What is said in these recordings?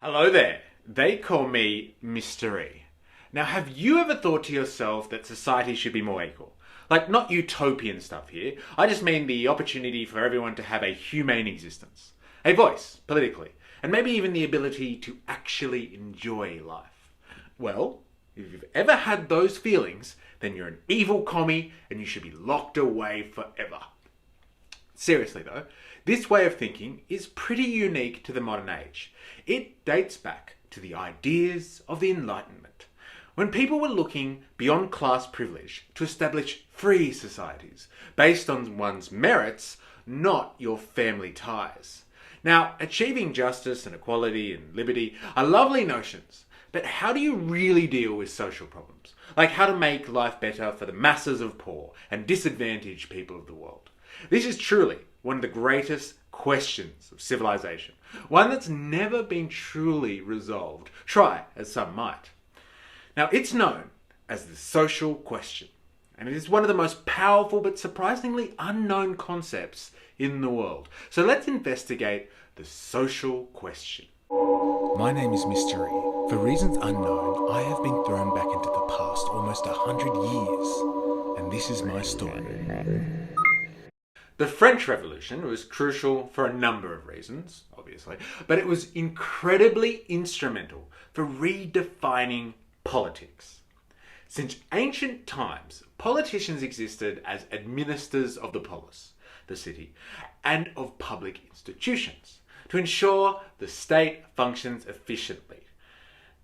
Hello there. They call me Mystery. Now, have you ever thought to yourself that society should be more equal? Like, not utopian stuff here. I just mean the opportunity for everyone to have a humane existence, a voice, politically, and maybe even the ability to actually enjoy life. Well, if you've ever had those feelings, then you're an evil commie and you should be locked away forever. Seriously though, this way of thinking is pretty unique to the modern age. It dates back to the ideas of the Enlightenment, when people were looking beyond class privilege to establish free societies based on one's merits, not your family ties. Now, achieving justice and equality and liberty are lovely notions, but how do you really deal with social problems? Like how to make life better for the masses of poor and disadvantaged people of the world. This is truly one of the greatest questions of civilization, one that's never been truly resolved, try as some might. Now, it's known as the social question, and it is one of the most powerful but surprisingly unknown concepts in the world. So let's investigate the social question. My name is Mystery. For reasons unknown, I have been thrown back into the past almost 100 years, and this is my story. The French Revolution was crucial for a number of reasons, obviously, but it was incredibly instrumental for redefining politics. Since ancient times, politicians existed as administrators of the polis, the city, and of public institutions to ensure the state functions efficiently.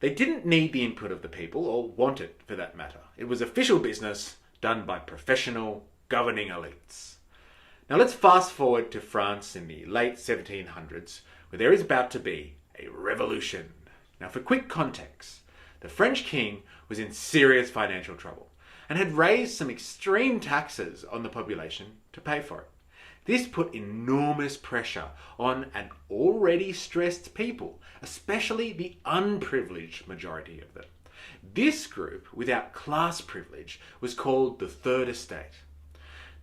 They didn't need the input of the people, or want it for that matter. It was official business done by professional governing elites. Now let's fast forward to France in the late 1700s, where there is about to be a revolution. Now for quick context, the French king was in serious financial trouble and had raised some extreme taxes on the population to pay for it. This put enormous pressure on an already stressed people, especially the unprivileged majority of them. This group, without class privilege, was called the Third Estate.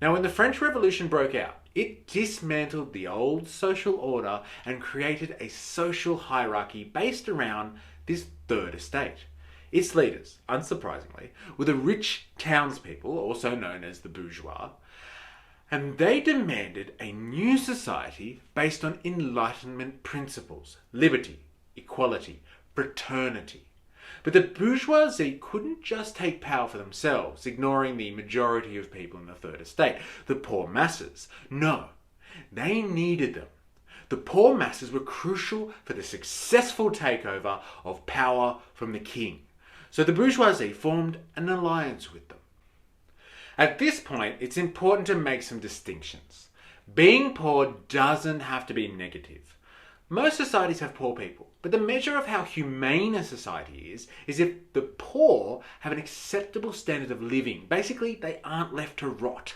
Now, when the French Revolution broke out, it dismantled the old social order and created a social hierarchy based around this Third Estate. Its leaders, unsurprisingly, were the rich townspeople, also known as the bourgeois, and they demanded a new society based on Enlightenment principles: liberty, equality, fraternity. But the bourgeoisie couldn't just take power for themselves, ignoring the majority of people in the Third Estate, the poor masses. No, they needed them. The poor masses were crucial for the successful takeover of power from the king. So the bourgeoisie formed an alliance with them. At this point, it's important to make some distinctions. Being poor doesn't have to be negative. Most societies have poor people, but the measure of how humane a society is if the poor have an acceptable standard of living. Basically, they aren't left to rot.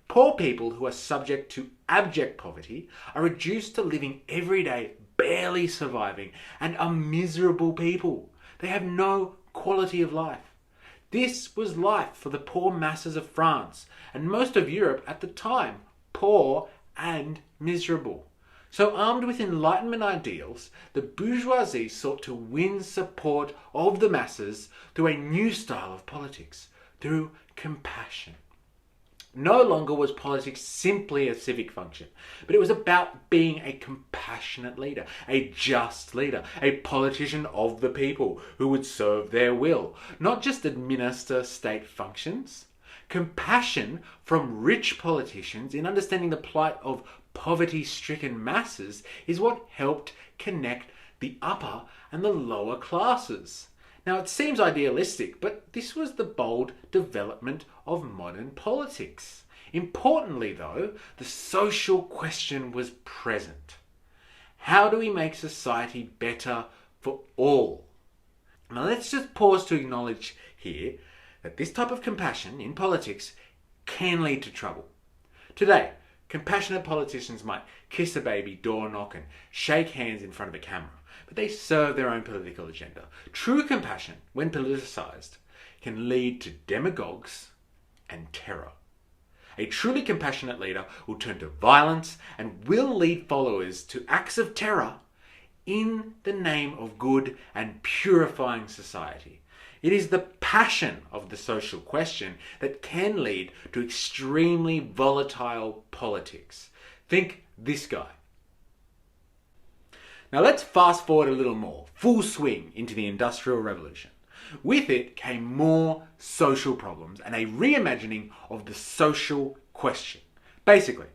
Poor people who are subject to abject poverty are reduced to living every day, barely surviving, and are miserable people. They have no quality of life. This was life for the poor masses of France and most of Europe at the time, poor and miserable. So armed with Enlightenment ideals, the bourgeoisie sought to win support of the masses through a new style of politics, through compassion. No longer was politics simply a civic function, but it was about being a compassionate leader, a just leader, a politician of the people who would serve their will, not just administer state functions. Compassion from rich politicians in understanding the plight of poverty-stricken masses is what helped connect the upper and the lower classes. Now, it seems idealistic, but this was the bold development of modern politics. Importantly, though, the social question was present. How do we make society better for all? Now, let's just pause to acknowledge here that this type of compassion in politics can lead to trouble. Today, compassionate politicians might kiss a baby, door knock, and shake hands in front of a camera, but they serve their own political agenda. True compassion, when politicized, can lead to demagogues and terror. A truly compassionate leader will turn to violence and will lead followers to acts of terror in the name of good and purifying society. It is the passion of the social question that can lead to extremely volatile politics. Think this guy. Now let's fast forward a little more, full swing into the Industrial Revolution. With it came more social problems and a reimagining of the social question. Basically,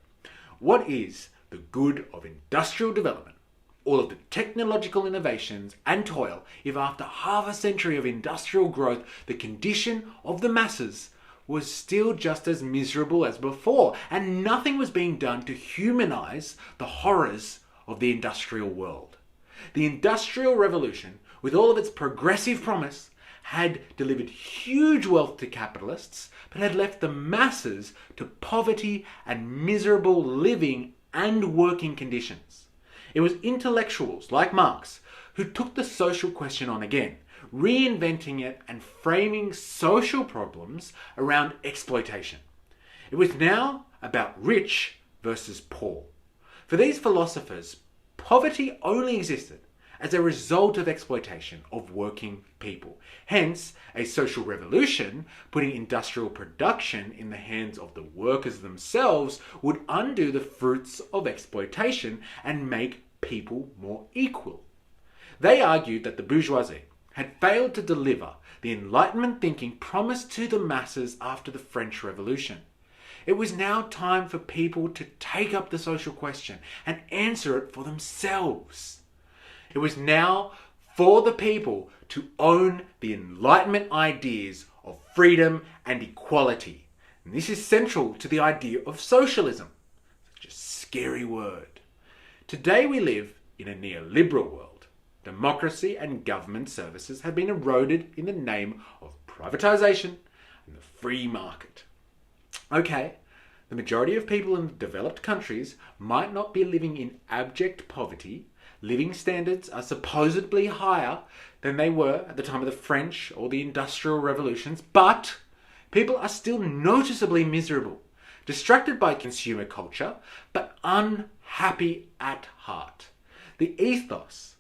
what is the good of industrial development, all of the technological innovations and toil, if after half a century of industrial growth, the condition of the masses was still just as miserable as before, and nothing was being done to humanize the horrors of the industrial world? The Industrial Revolution, with all of its progressive promise, had delivered huge wealth to capitalists, but had left the masses to poverty and miserable living and working conditions. It was intellectuals like Marx who took the social question on again, reinventing it and framing social problems around exploitation. It was now about rich versus poor. For these philosophers, poverty only existed as a result of exploitation of working people. Hence, a social revolution, putting industrial production in the hands of the workers themselves, would undo the fruits of exploitation and make people more equal. They argued that the bourgeoisie had failed to deliver the Enlightenment thinking promised to the masses after the French Revolution. It was now time for people to take up the social question and answer it for themselves. It was now for the people to own the Enlightenment ideas of freedom and equality. And this is central to the idea of socialism. Such a scary word. Today we live in a neoliberal world. Democracy and government services have been eroded in the name of privatization and the free market. Okay, the majority of people in developed countries might not be living in abject poverty. Living standards are supposedly higher than they were at the time of the French or the Industrial Revolutions, but people are still noticeably miserable, distracted by consumer culture, but unhappy at heart. The ethos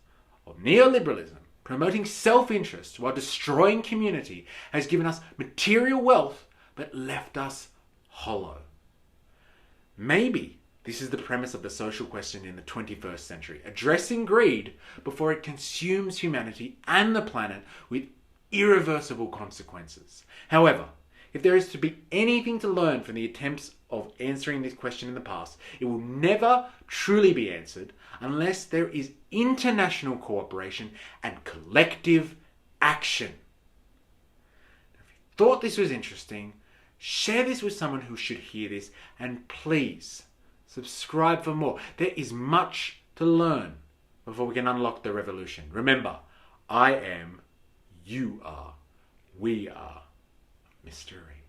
of neoliberalism, promoting self-interest while destroying community, has given us material wealth but left us hollow. Maybe this is the premise of the social question in the 21st century, addressing greed before it consumes humanity and the planet with irreversible consequences. However, if there is to be anything to learn from the attempts of answering this question in the past, it will never truly be answered unless there is international cooperation and collective action. If you thought this was interesting, share this with someone who should hear this, and please subscribe for more. There is much to learn before we can unlock the revolution. Remember, I am, you are, we are mystery.